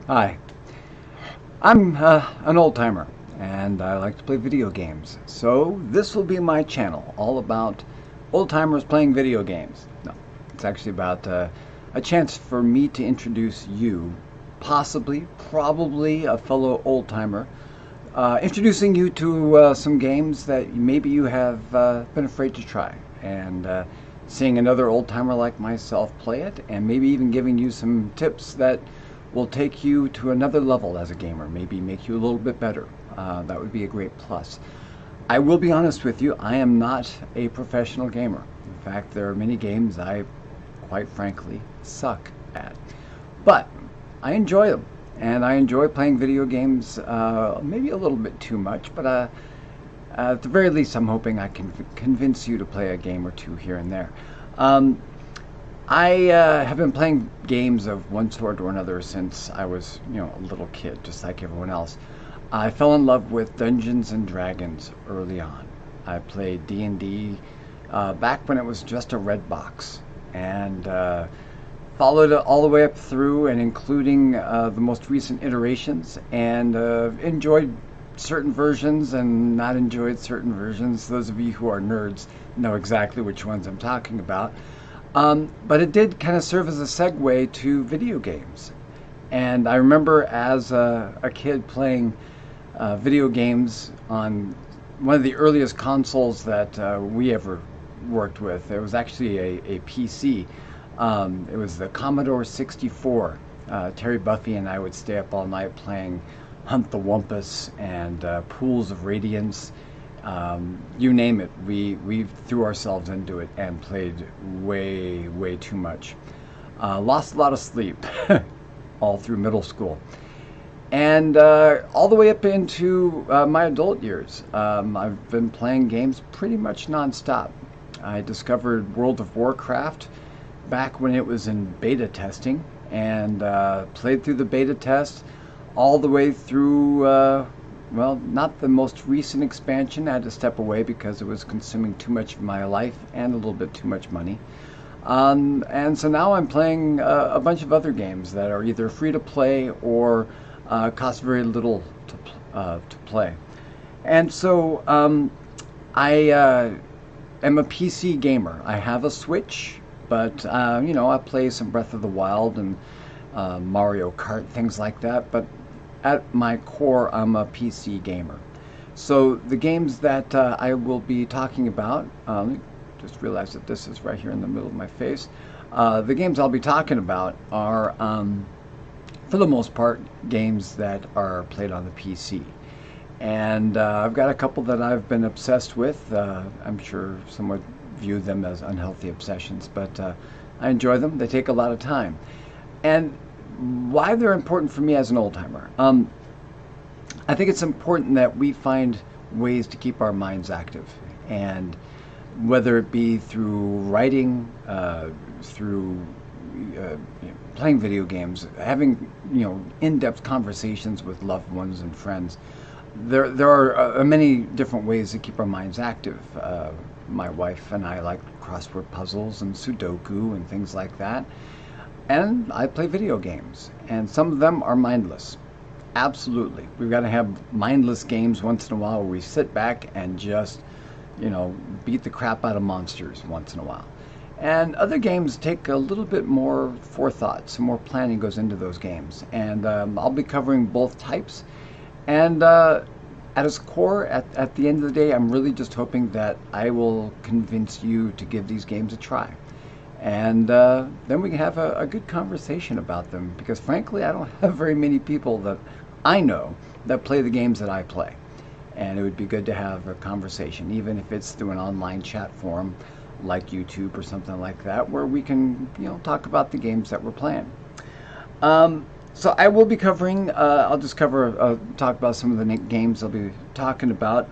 Hi, I'm an old timer and I like to play video games. So this will be my channel, all about old timers playing video games. No, it's actually about a chance for me to introduce you, possibly, probably a fellow old timer, introducing you to some games that maybe you have been afraid to try. And seeing another old timer like myself play it, and maybe even giving you some tips that will take you to another level as a gamer, maybe make you a little bit better. That would be a great plus. I will be honest with you, I am not a professional gamer. In fact, there are many games I, quite frankly, suck at. But I enjoy them, and I enjoy playing video games, maybe a little bit too much, but at the very least, I'm hoping I can convince you to play a game or two here and there. Um, I have been playing games of one sort or another since I was, a little kid, just like everyone else. I fell in love with Dungeons and Dragons early on. I played D&D back when it was just a red box, and followed it all the way up through and including the most recent iterations, and enjoyed certain versions and not enjoyed certain versions. Those of you who are nerds know exactly which ones I'm talking about. But it did kind of serve as a segue to video games. And I remember as a kid playing video games on one of the earliest consoles that we ever worked with. It was actually a PC. It was the Commodore 64. Terry Buffy and I would stay up all night playing Hunt the Wumpus and Pools of Radiance. You name it, we threw ourselves into it and played way too much. Lost a lot of sleep all through middle school, and all the way up into my adult years. I've been playing games pretty much nonstop. I discovered World of Warcraft back when it was in beta testing, and played through the beta test all the way through, well, not the most recent expansion. I had to step away because it was consuming too much of my life and a little bit too much money. And so now I'm playing a bunch of other games that are either free to play or cost very little to play. And so I am a PC gamer. I have a Switch, but I play some Breath of the Wild and Mario Kart, things like that. But at my core, I'm a PC gamer. So the games that I will be talking about, just realize that this is right here in the middle of my face. The games I'll be talking about are, for the most part, games that are played on the PC. And I've got a couple that I've been obsessed with. I'm sure some would view them as unhealthy obsessions, but I enjoy them. They take a lot of time. And why they're important for me as an old timer. I think it's important that we find ways to keep our minds active, and whether it be through writing, through playing video games, having in-depth conversations with loved ones and friends. There are many different ways to keep our minds active. My wife and I like crossword puzzles and Sudoku and things like that. And I play video games, and some of them are mindless. Absolutely. We've got to have mindless games once in a while where we sit back and just, beat the crap out of monsters once in a while. And other games take a little bit more forethought, some more planning goes into those games. And I'll be covering both types. And at its core, at the end of the day, I'm really just hoping that I will convince you to give these games a try. And then we can have a good conversation about them, because frankly, I don't have very many people that I know that play the games that I play. And it would be good to have a conversation, even if it's through an online chat forum like YouTube or something like that, where we can, talk about the games that we're playing. So I will be covering, I'll just talk about some of the games I'll be talking about.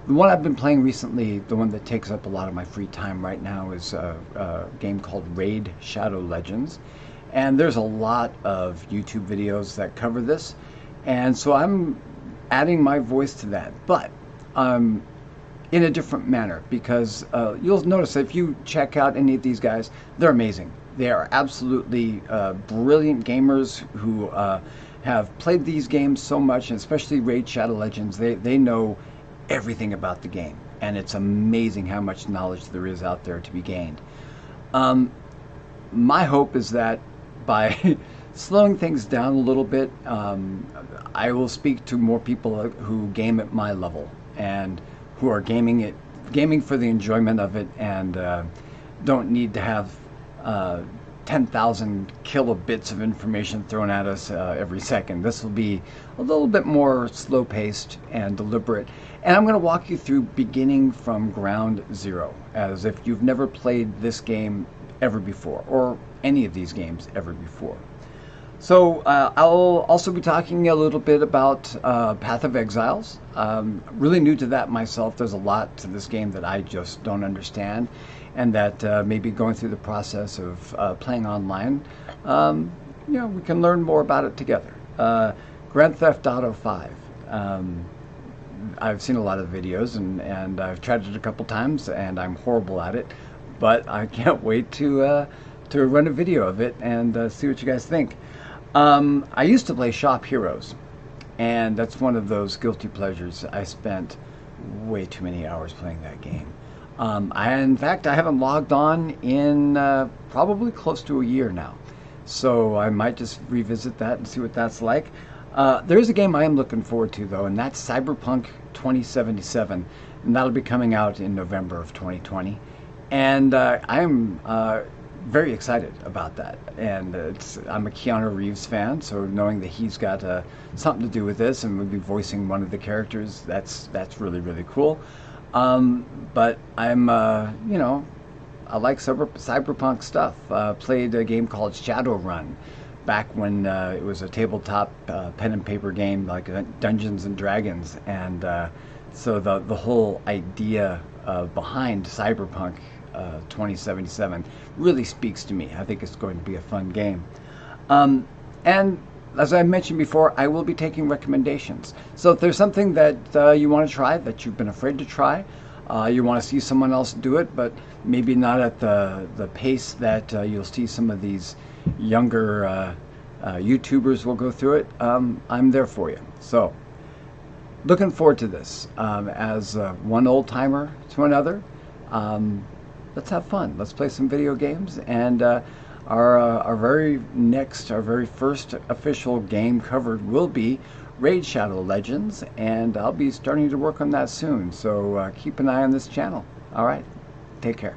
The one I've been playing recently, the one that takes up a lot of my free time right now, is a game called Raid Shadow Legends. And there's a lot of YouTube videos that cover this. And so I'm adding my voice to that. But in a different manner, because you'll notice that if you check out any of these guys, they're amazing. They are absolutely brilliant gamers who have played these games so much, and especially Raid Shadow Legends. They know everything about the game, and it's amazing how much knowledge there is out there to be gained. My hope is that by slowing things down a little bit, I will speak to more people who game at my level and who are gaming for the enjoyment of it, and don't need to have 10,000 kilobits of information thrown at us every second. This will be a little bit more slow-paced and deliberate, and I'm going to walk you through beginning from ground zero, as if you've never played this game ever before, or any of these games ever before. So I'll also be talking a little bit about Path of Exiles. Really new to that myself. There's a lot to this game that I just don't understand, and that maybe going through the process of playing online, we can learn more about it together. Grand Theft Auto 5. I've seen a lot of videos, and I've tried it a couple times, and I'm horrible at it, but I can't wait to run a video of it and see what you guys think. I used to play Shop Heroes, and that's one of those guilty pleasures. I spent way too many hours playing that game. In fact, I haven't logged on in probably close to a year now, so I might just revisit that and see what that's like. There is a game I am looking forward to, though, and that's Cyberpunk 2077, and that'll be coming out in November of 2020. And I'm very excited about that, and I'm a Keanu Reeves fan, so knowing that he's got something to do with this and will be voicing one of the characters, that's really, really cool. But I'm I like cyberpunk stuff. Played a game called Shadowrun back when it was a tabletop pen and paper game like Dungeons and Dragons, and so the whole idea behind Cyberpunk 2077 really speaks to me. I think it's going to be a fun game. And as I mentioned before, I will be taking recommendations. So if there's something that you want to try, that you've been afraid to try, you want to see someone else do it, but maybe not at the pace that you'll see some of these younger YouTubers will go through it, I'm there for you. So looking forward to this. As one old timer to another, let's have fun. Let's play some video games, and our very first official game covered will be Raid Shadow Legends, and I'll be starting to work on that soon. So keep an eye on this channel. All right, take care.